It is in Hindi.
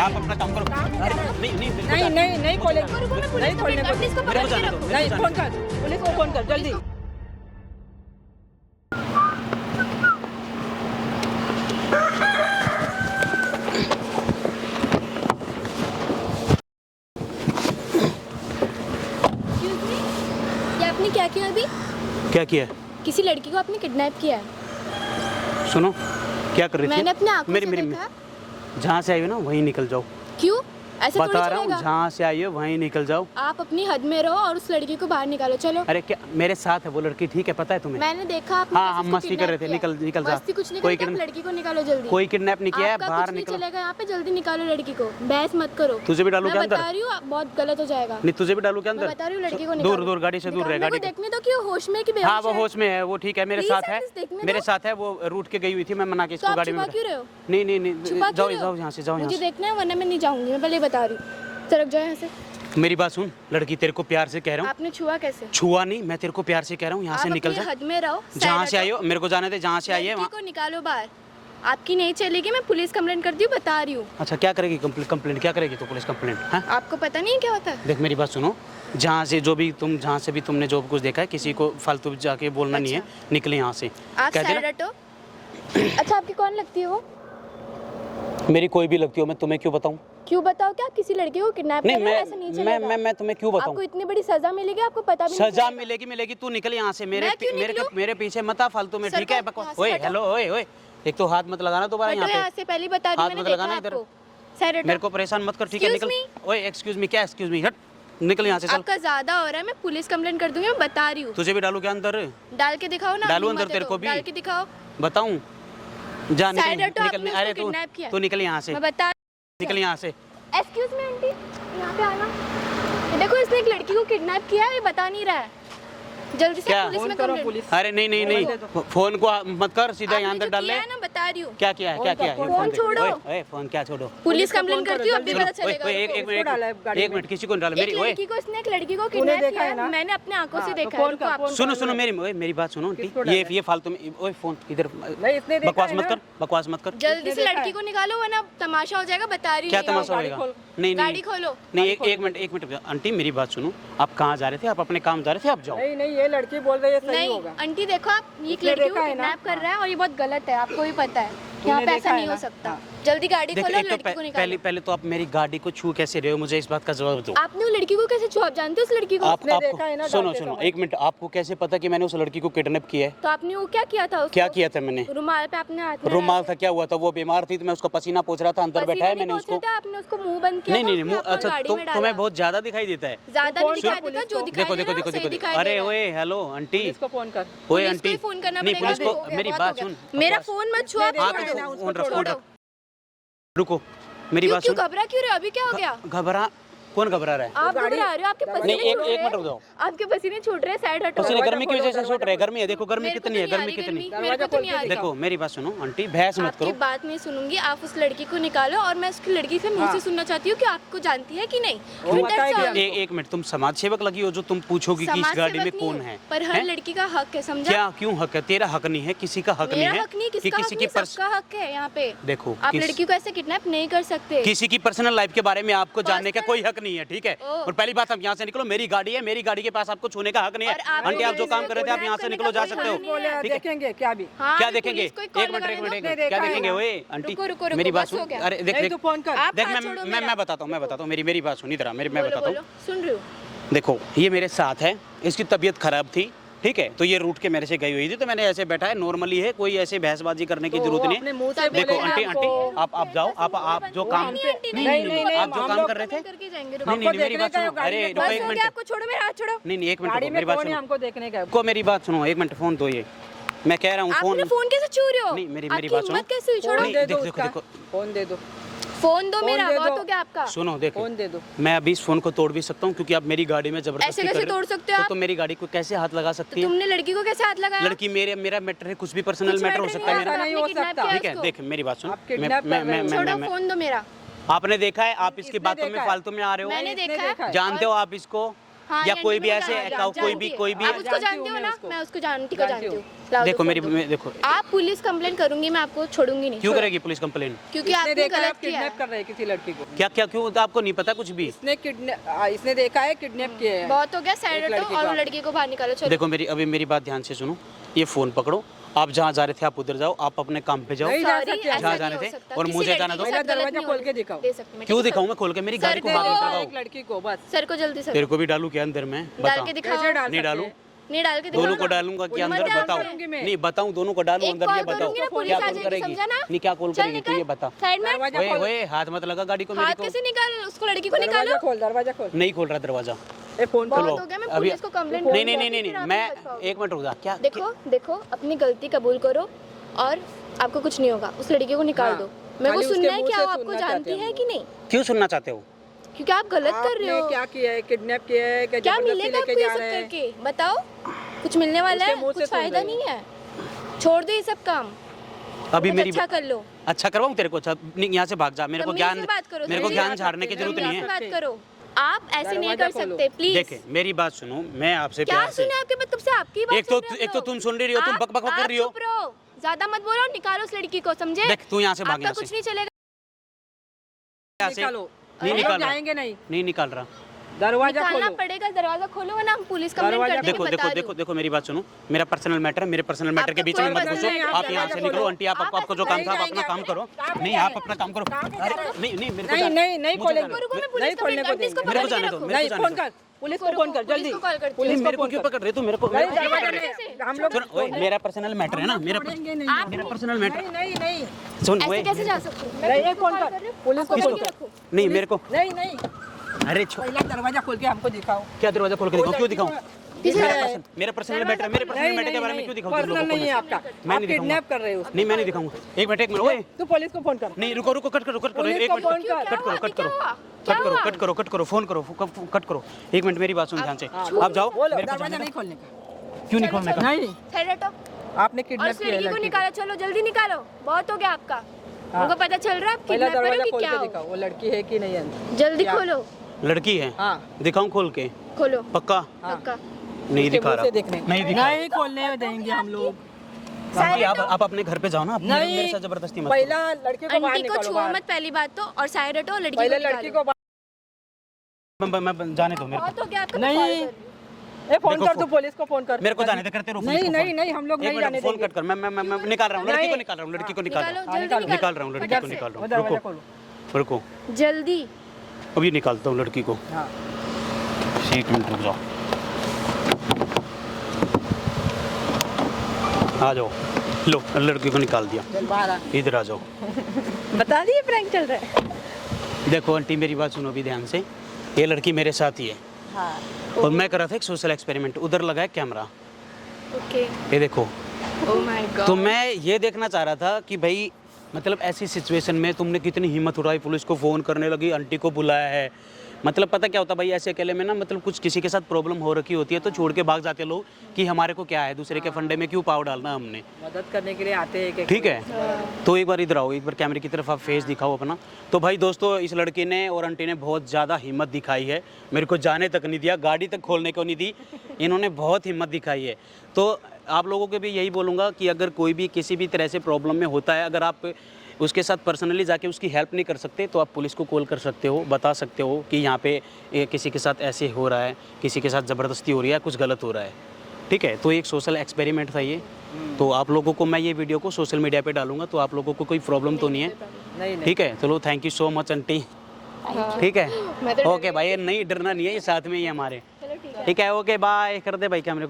आप अपना काम करो। अरे नहीं खोलेंगे, नहीं खोलने को, मेरे को जाने दो, मेरे नहीं को फोन जाने कर, पुलिस को फोन कर जल्दी। ये आपने क्या किया अभी? दो। क्या किया? किसी लड़की को आपने किडनैप किया है। सुनो, क्या कर रही थी? मैंने अपने आंखों मेरी से मेरी देखा। जहाँ से आई हो ना वहीं निकल जाओ। क्यों? ऐसे थोड़ी बता रहा हूँ, चलेगा। जहाँ से आई हो वहीं निकल जाओ। आप अपनी हद में रहो और उस लड़की को बाहर निकालो। चलो। अरे क्या मेरे साथ है वो लड़की, ठीक है, पता है तुम्हें? मैंने देखा आपने हाँ, कैसे हम उसको मस्ती कर रहे थे। kidnap किया। निकल जा। मस्ती कुछ नहीं कोई करते, आप लड़की को निकालो जल्दी। कोई किडनैप नहीं किया है, आपका बाहर कुछ नहीं निकल। चलेगा यहाँ पे, जल्दी निकालो लड़की को। बहस मत करो। तुझे भी डालू क्या मैं अंदर? बता रही हूँ, बहुत गलत हो जाएगा। नहीं तुझे भी डालू क्या मैं अंदर? बता रही हूँ, लड़की को दूर निकालो। दूर, गाड़ी से दूर रहे। निकालने गाड़ी को देखने दो कि वो होश में है कि बेहोश हाँ वो है। होश में है, वो ठीक है, मेरे Please, साथ है। at least देखने मेरे दो। साथ है, वो रूट के गई हुई थी, मैं मना के तो इसको आप गाड़ी में छुपा क्यों रहे हो? नहीं छुपा जाओ क्यों जाओ रहे यहाँ से, जाओ यहाँ मुझे से। देखना है, वरना मैं नहीं जाऊंगी। मैं पहले बता रही हूँ। तरफ जाओ यहाँ से। मेरी बात सुन, लड़की तेरे को प्यार से कह रहा हूँ। आपने छुआ कैसे? छुआ नहीं, मैं तेरे को प्यार से कह रहा हूँ, यहाँ से आप निकल अपनी जा। हद में रहो। जहाँ साइड से आई हटो। हो मेरे को जाने दे, जहाँ से आई है लड़की वहाँ। को निकालो बाहर। आपकी नहीं चलेगी, मैं पुलिस कंप्लेंट करती हूँ, बता रही हूँ। अच्छा क्या करेगी? कंप्लेंट क्या करेगी? तो पुलिस कंप्लेंट? हाँ आपको पता नहीं है क्या होता है? देख मेरी बात सुनो, जहाँ से भी तुमने जो कुछ देखा है, किसी को फालतू जाके बोलना नहीं है। निकले यहाँ से। आप कह साइड देना। हटो। अच्छा, आपकी कौन लगती है वो? मेरी कोई भी लगती हो, मैं तुम्हें क्यों बताऊँ? क्यों बताओ? क्या किसी लड़की को किडनैप नहीं करना है? ऐसा नहीं चलेगा। मैं तुम्हें क्यों आपको बताऊँ? इतनी बड़ी सजा मिलेगी, आपको पता भी नहीं सजा चलेगा। मिलेगी, तू निकल यहाँ से। मैं क्यों निकलूं? मेरे पीछे मत आ फालतू में, ठीक है? सरकार, यहाँ से ओए हटो। हेलो, ओए एक तो हाथ मत लगाना दोबारा हटो यहाँ यहाँ पे। से, पहले बता रही हूँ, हाथ मैंने मत देखा लगाना इधर। आपको। साइड हटो। मेरे को परेशान मत कर, ठीक है? निकल। Excuse ओए एक्सक्यूज मी, क्या एक्सक्यूज मी? हट, निकल यहाँ से, चल। आपका ज्यादा हो रहा है, मैं पुलिस कंप्लेंट कर दूंगी, मैं बता रही हूँ। तुझे भी डालू क्या अंदर? डाल के दिखाओ ना। डालू अपनी अंदर हिम्मत है तेरे तो। को भी? डाल के दिखाओ। बताऊं? जा साइड हटो, निकल। आपने अरे उसको तू kidnap किया। तू निकल यहाँ से, मैं बता। निकल यहाँ से। एक्सक्यूज मी आंटी, यहाँ पे आना। ये देखो, इसने एक लड़की को किडनैप किया है, ये बता नहीं रहा है। जल्दी से क्या? पुलिस फोन में करो कंप्लेंट। पुलिस। अरे नहीं, फोन को मत कर, सीधा यहाँ आपने अंदर जो डाल ले। किया है ना, बता रही हूँ। क्या किया है? क्या किया है? फोन छोड़ो। ओए फोन क्या छोड़ो? पुलिस को कंप्लेंट फोन करती हूँ, करो, अभी जल्दी। पता चलेगा। एक किसको डाला है गाड़ी में? मिनट, किसी को नहीं डाला। एक मेरी ओए लड़की को, इसने एक लड़की को तूने किडनैप देखा किया है है, ना? मैंने अपने आंखों से हाँ, देखा तो है। फोन रुको कर, आप। फोन सुनो मेरी बात सुनो आंटी। किसको डाला है? ये फालतू में, ओए फोन इधर नहीं, इसने देखा बकवास है मत ना? कर, बकवास मत कर। जल्दी से देखा लड़की है। को निकालो, वरना तमाशा हो जाएगा, बता रही क्या हूँ। तमाशा गाड़ी होएगा? खोल। नहीं गाड़ी खोलो। नहीं, एक मिनट आंटी, मेरी बात सुनो। आप कहाँ जा रहे थे? आप अपने काम जा रहे थे, आप जाओ। नहीं ये लड़की बोल रही है सही नहीं होगा। आंटी, देखो आप, ये एक इसने लड़की को देखा है ना? किडनैप कर रहा है और ये बहुत गलत है, आपको भी पता है। तूने यहाँ पे देखा ऐसा है नहीं हो ना? सकता। हाँ। जल्दी गाड़ी देख, खोलो, एक तो लड़की को निकालो। पहले तो आप मेरी गाड़ी को छू कैसे रहे हो? मुझे इस बात का जवाब दो। आपने वो लड़की को कैसे छुआ? आप जानते हो उस लड़की को? आपने देखा है ना, सुनो डालते सुनो, समय। एक मिनट, आपको कैसे पता कि मैंने उस लड़की को किडनैप किया है? तो आपने वो क्या किया था उसको? क्या किया था मैंने? रुमाल पे आपने हाथ में रुमाल था, क्या हुआ था? वो बीमार थी तो मैं उसका पसीना पोंछ रहा था, अंदर बैठा है मैंने उसको। आपने उसको मुंह बंद किया नहीं था, नहीं उसने आपको अच्छा, गाड़ी में डाला। तुम्हें बहुत ज्यादा दिखाई देता है। ज्यादा फोन नहीं दिखाई करो देता, पुलिस जो को। दिखाई देखो दे देखो रहा है, देखो वो सही देखो दिखाई अरे दे रहा है। ओए हेलो आंटी, इसको फोन कर। ओए पुलिस को आंटी, ही फोन करना नहीं पड़ेगा। पुलिस को, हो गया, मेरी बहुत बात हो गया। सुन। मेरा फोन मत छुआ। इसने हाँ देखा तो है ना, फोन रख, उसको फोन रख। रुको, मेरी बात क्यों सुन। घबरा क्यों रहे हो? अभी क्या हो गया? घबरा? कौन घबरा रहा है? आप घबरा रहे हो, आपके नहीं, पसीने एक छूट रहे मिनट रुक हैं। जाओ। आपके पसीने छूट रहे हैं, साइड हटो। पसीने गर्मी की वजह से दरवाजा छूट रहे हैं। गर्मी है, देखो गर्मी मेरे को कितनी तो है, नहीं आ गर्मी रही कितनी। गर्मी, मेरे को तो नहीं आ रही। देखो मेरी बात सुनो आंटी, बहस मत आपकी करो। बात नहीं सुनूंगी। आप उस लड़की को निकालो और मैं उसकी लड़की से मुंह से सुनना चाहती हूँ कि आपको जानती है कि नहीं। वो फिर बताएगी that's all। हमको। एक मिनट, तुम समाज सेवक लगी हो जो तुम पूछोगी कि इस समाज गाड़ी में सेवक कौन नहीं है? पर हर हैं? लड़की का हक है, समझा? क्या क्यों हक है? तेरा हक नहीं है, किसी का हक नहीं मेरा है हक नहीं, कि किसका हक किसी नहीं, की सबका हक है यहाँ पे। देखो आप लड़की को ऐसे किडनैप नहीं कर सकते। किसी की पर्सनल लाइफ के बारे में आपको जानने का कोई हक नहीं है, ठीक है? ओ। और पहली बात, हम यहाँ से निकलो, मेरी गाड़ी है, मेरी गाड़ी के पास आपको छूने का हक नहीं है। और आप आंटी आप जो पुलिस काम को कर रहे थे आप यहाँ से करने निकलो, का जा कोई सकते हक हो। नहीं है। बोले देखेंगे क्या भी। हाँ, क्या मैं देखेंगे? पुलिस को ही कॉल एक मिनट लगाने दो। नहीं क्या देखा है देखेंगे? ना। ओए आंटी रुको, मेरी बात बस हो सुन। गया। अरे देख नहीं देख तो फोन कर। आप देख, हाथ छोड़ो मेरा। मैं बताता हूँ, मेरी बात सुन, इधर आ, मैं बोलो, बताता हूँ। बोलो, सुन रही हूँ। देखो ये मेरे साथ है, इसकी तबीयत खराब थी, ठीक है? तो ये रूट के मेरे से गई हुई थी, तो मैंने ऐसे बैठा है, नॉर्मली है, कोई ऐसे बहसबाजी करने की तो जरूरत वो नहीं अपने है। मुंह से देखो बोलेगा आंटी हमको। आप जाओ, आप जो काम नहीं, आंटी, नहीं आप जो काम कर रहे थे। करके जाएंगे, नहीं रुको। नहीं मेरी बात सुनो। अरे रुको बस एक हो मिनट, गया, आपको छोड़ो, मेरा हाथ छोड़ो। नहीं एक मिनट गाड़ी रुको, में मेरी बात कौन है सुनो, हमको देखने का। को मेरी बात सुनो, एक मिनट, फोन दो। ये मैं कह रहा हूँ आपने फोन फोन कैसे छू रहे हो? नहीं, मेरी आपकी बात सुनो। हिम्मत कैसे हुई? छोड़ो। नहीं, फोन दे दो देखो, उसका। देखो। फोन दे दो। फोन दो फोन मेरा, दे बहुत दो। हो गया आपका। सुनो देखो, फोन दे दो। मैं अभी इस फोन को तोड़ भी सकता हूँ क्योंकि आप मेरी गाड़ी में जबरदस्ती ऐसे कर कैसे रहे हो। तोड़ सकते हो तो आप? तुम मेरी गाड़ी को कैसे हाथ लगा तो सकती है? तुमने लड़की को कैसे हाथ लगाया? लड़की मेरा मैटर है, कुछ भी पर्सनल कुछ मैटर हो matter सकता है नहीं मेरा। ऐसा नहीं हो आपने kidnap सकता। किया ठीक है, उसको। देख मेरी बात सुन, आप kidnap कर रहे हो। छोड़ो, फोन दो मेरा। आपने देखा है, आप इसकी इसने बातों में देखा है। फालतू में आ रहे हो। मैंने इसने देखा है। देखा है। जानते हो आप इसको? हाँ, या ये कोई आंटी भी को ऐसे मैं जानती कोई भी आप उसको जानती जानते हूँ हो मैं ना, उसको। मैं उसको आंटी को जानती जानती हूँ। हूँ। लाओ देखो दो मेरी फोन। देखो आप पुलिस कंप्लेन करूंगी, मैं आपको छोड़ूंगी नहीं। क्यों करेगी पुलिस कंप्लेन? क्योंकि इसने आपने देखा है गलत आप किया है। किडनैप कर रहे हैं किसी लड़की को। क्या क्या क्यों आपको नहीं पता कुछ भी? इसने देखा है किडनैप किया है। बहुत हो गया, साइड एक हटो लड़की और को। लड़की को बाहर निकालो। चलो देखो अभी मेरी बात ध्यान से सुनो, ये फोन पकड़ो, आप जहाँ जा रहे थे आप उधर जाओ, आप अपने काम पे जाओ। नहीं जा Sorry, सकते। ऐसा जहाँ नहीं जाने हो थे सकता। और किसी मुझे लड़की जाने के दो। साथ पहला गलत दरवाजा नहीं खोल होने के दिखाओ। दे सकती मैं। क्यों ठीक है, दिखाऊं मैं खोल के? मेरी गाड़ी को सर, बाहर देखो। उतरवाओ। एक लड़की को बस। सर को जल्दी तेरे सर को भी डालू क्या अंदर में? डाल बता। के दिखाओ। कैसे डाल नहीं सकते डालूं? हैं? नहीं डाल के दिखाओ दोनों को ना। डालूंगा कि मत अंदर डाल बताओ। करूंगी मैं। नहीं बताऊं, दोनों को डालूं एक अंदर, कॉल ये बताओ करूंगी ना, पुलिस क्या आ कॉल जाएगी, करेगी? समझा ना? नहीं क्या कॉल चल करेगी तू ये बता। साइड में दरवाजा ओए खोल। ओए हाथ मत लगा गाड़ी को मेरी हाथ को। कैसे निकाल, उसको लड़की को दरवाजा निकालो। खोल, दरवाजा खोल। नहीं खोल रहा दरवाजा। ए फोन बहुत खोलो। हो गया, मैं अभी पुलिस को कंप्लेंट नहीं नहीं नहीं नहीं मैं एक मिनट रुक जा। क्या देखो देखो, अपनी गलती कबूल करो और आपको कुछ नहीं होगा। उस लड़की को निकाल हाँ, दो। मेरे को खाली सुनना उसके है मुंह कि से आप आपको सुनना चाहते जानती हैं है हम कि नहीं, क्यों सुनना चाहते हो? क्योंकि आप गलत कर रहे आपने हो। क्या किया है? किडनैप किया है कि क्या जबरदस्ती मिलेगा लेके आपको ये जा सब रहे हैं? करके? बताओ, कुछ मिलने वाला उसके है? मुंह से कुछ सुन फायदा रहे नहीं है। छोड़ दो ये सब काम, अभी कुछ मेरी अच्छा कर लो। अच्छा करवाऊं तेरे को? अच्छा नहीं, यहाँ से भाग जा। मेरे को तमीज से ज्ञान बात करो, मेरे को तमीज ज्ञान से झाड़ने की बात जरूरत करो, नहीं तमीज है। से बात करो। आप ऐसे नहीं दरवाजा कर खोलो। सकते, प्लीज। देखे मेरी बात सुनो, मैं आपसे क्या प्यार से सुने आपके बाद? तब से आपकी बात सुन रहे हम एक तो लोग। तुम सुन रही हो, तुम बक बक बक कर रही हो। आप चुप रहो, ज्यादा मत बोलो, निकालो उस लड़की को, समझे? देख तू यहाँ से भाग, आपका यहाँ कुछ से नहीं चलेगा। यहाँ से निकालो। नहीं हम निकाल रहा। जाएंगे नहीं। नहीं निकाल रहा। दरवाजा निकालना खोलो। पड़ेगा, दरवाजा खोलो वरना हम पुलिस कंप्लेंट दरवाजा कर देंगे। देखो बता देखो रही देखो हूँ। देखो मेरी बात सुनो, मेरा पर्सनल मैटर है, मेरे पर्सनल मैटर के आपका बीच में कोई मत पर्सनल घुसो। नहीं है, आप यहाँ से दरवाजा निकलो। खोलो। आंटी आपको जो काम था आप अपना काम करो। नहीं आप अपना काम करो। अरे नहीं नहीं मेरे को नहीं नहीं नहीं मुझे खोलेंगे। जाना- रुको, मैं पुलिस नहीं खोलने को कंप्लेंट करती हूँ, इसको देंगे। मेरे को पकड़ के जाने दो, रखो। मेरे नहीं को फोन जाने कर, पुलिस को रुको, फोन कर पुलिस जल्दी। को कॉल करती हूँ। पुलिस मेरे को को फोन क्यों कर। पकड़ रहे? तू मेरे को नहीं, मेरे को क्यों दरवाजा पकड़ रहे? नहीं। हम लोग सुन ओए मेरा पर्सनल मैटर है ना, मेरा छोड़ेंगे नहीं। मेरा पर्सनल मैटर। नहीं नहीं नहीं सुन ऐसे ओए कैसे जा सकते हो? मैं नहीं, पुलिस को फोन कॉल कर। रही हूँ। पुलिस को आप फोन पकड़ के कर। रखो। नहीं मेरे को नहीं नहीं अरे पहला दरवाजा खोल के हमको दिखाओ। क्या दरवाजा खोल के दिखाऊं? क्यों दिखाऊं? किसी मेरा ने- पर्सनल मेरा पर्सनल मैटर है, मेरे पर्सनल मैटर के बारे में क्यों दिखाऊं तुम लोगों पर्सनल को? नहीं है आपका। मैं आप नहीं दिखाऊंगा। किडनैप कर रहे हो। नहीं मैं नहीं दिखाऊंगा। एक मिनट ओए तू पुलिस को फोन कर। नहीं रुको रुको कट करो पुलिस एक को मिनट फोन कर। कट करो कट करो क्या हुआ? कट करो कट करो कट करो फोन करो कट करो। एक मिनट मेरी बात सुन ध्यान से। आप जाओ, बोलो, मेरे को दरवाजा जाने नहीं दो। खोलने का। क्यों नहीं खोलने का? नहीं साइड हटो आपने और किडनैप उस किया है लड़की को लड़की को। निकालो। चलो जल्दी निकालो, बहुत हो गया आपका। उनको पता चल रहा है आप पहला किडनैप दरवाजा करो कि खोल क्या के हो। दिखाओ वो लड़की है कि नहीं है। जल्दी क्या? खोलो, लड़की है? हाँ दिखाऊं खोल के? खोलो पक्का? हाँ। पक्का। नहीं उसके दिखा मुंह रहा। से देखने नहीं दिखा। नहीं खोलने देंगे हम लोग। आंटी, आप अपने घर पे जाओ ना, अपने मेरे नहीं साथ जबरदस्ती मत पहला लड़की को बाहर आंटी को निकालो छुओ बाहर। मत पहली बात तो, और साइड हटो, लड़की पहले को लड़की निकालो। को बाहर। मैं जाने दो मेरे बहुत हो गया आपका। मैं नहीं कॉल कर रही हूँ। ए फोन देखो, कर तू पुलिस को फोन कर। मेरे को जाने दे करते रहो। नहीं नहीं नहीं हम लोग एक नहीं जाने मिनट फोन देंगे। कट कर। मैं निकाल रहा हूँ लड़की को, नहीं। निकाल रहा हूँ लड़की को, निकाल रहा निकालो हूँ जल्दी निकाल रहा हूँ लड़की इधर को, से, निकाल रहा वो हूँ। दरवाजा रुको खोलो। रुको जल्दी। अभी निकालता हूँ लड़की को। हाँ 1 मिनट रुक जाओ। आ जाओ, लो लड़की को निकाल दिया। चल बाहर आ। इधर आ जाओ। बता दिए प्रैंक चल रहा है। देखो आंटी मेरी बात सुनो भी ध्यान से। ये लड़की मेरे साथ ही है हाँ और मैं कर रहा था एक सोशल एक्सपेरिमेंट। उधर लगा है कैमरा, ओके। ये देखो। Oh my God. तो मैं ये देखना चाह रहा था कि भाई मतलब ऐसी सिचुएशन में तुमने कितनी हिम्मत उठाई, पुलिस को फ़ोन करने लगी, आंटी को बुलाया है। मतलब पता क्या होता भाई, ऐसे अकेले में ना मतलब कुछ किसी के साथ प्रॉब्लम हो रखी होती है तो छोड़ के भाग जाते लोग कि हमारे को क्या है, दूसरे के फंडे में क्यों पाव डालना हमने। मदद करने के लिए आते हैं ठीक है, तो एक बार इधर आओ, एक बार कैमरे की तरफ आप फेस दिखाओ अपना। तो भाई दोस्तों इस लड़की ने और आंटी ने बहुत ज़्यादा हिम्मत दिखाई है, मेरे को जाने तक नहीं दिया, गाड़ी तक खोलने को नहीं दी। इन्होंने बहुत हिम्मत दिखाई है। तो आप लोगों को भी यही बोलूँगा कि अगर कोई भी किसी भी तरह से प्रॉब्लम में होता है, अगर आप उसके साथ पर्सनली जाके उसकी हेल्प नहीं कर सकते तो आप पुलिस को कॉल कर सकते हो, बता सकते हो कि यहाँ पे किसी के साथ ऐसे हो रहा है, किसी के साथ ज़बरदस्ती हो रही है, कुछ गलत हो रहा है। ठीक है, तो एक सोशल एक्सपेरिमेंट था ये। तो आप लोगों को मैं ये वीडियो को सोशल मीडिया पे डालूंगा, तो आप लोगों को कोई प्रॉब्लम तो नहीं है। नहीं ठीक है, चलो thank you so much aunty. ठीक है, ओके भाई, नहीं डरना नहीं है, ये साथ में ही है हमारे। ठीक है, ओके बाय कर दे भाई कैमरे को।